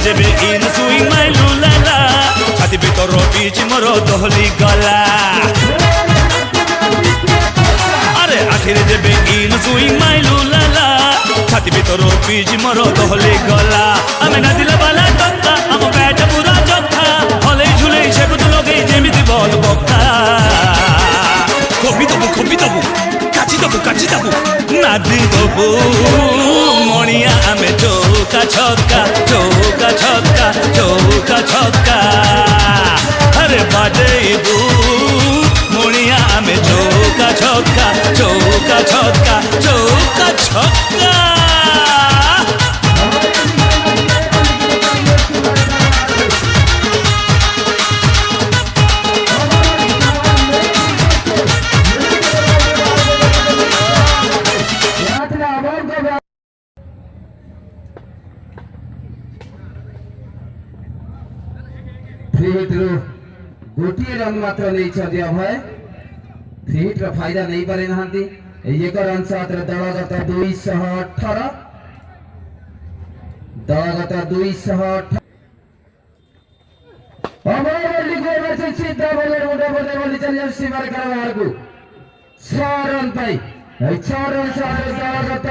जेबे इन सुई माइलू लाला छाती भीतर बीच मोर दहली गला अरे आखिर जेबे इन सुई माइलू लाला छाती भीतर बीच मोर दहली गला आमे ना दिला बाला टक्का आम पेट पूरा चक्का हले झुले सेगुत लगे जेमिति बल बक्का कपि दबु काची दबु नादी दबु मणिया आमे चौका छक्का अरे बाजेबू मणिया आमे चौका छक्का फ्री हिट गोटे रन मात्र नहीं अभय फ्री हिट फायदा नहीं पारे ना एक रन साथ दलगत 218 सीधा बॉलर मुंडा चलिए सीमार कर 6 रन पाई 6 रन साथ दलगत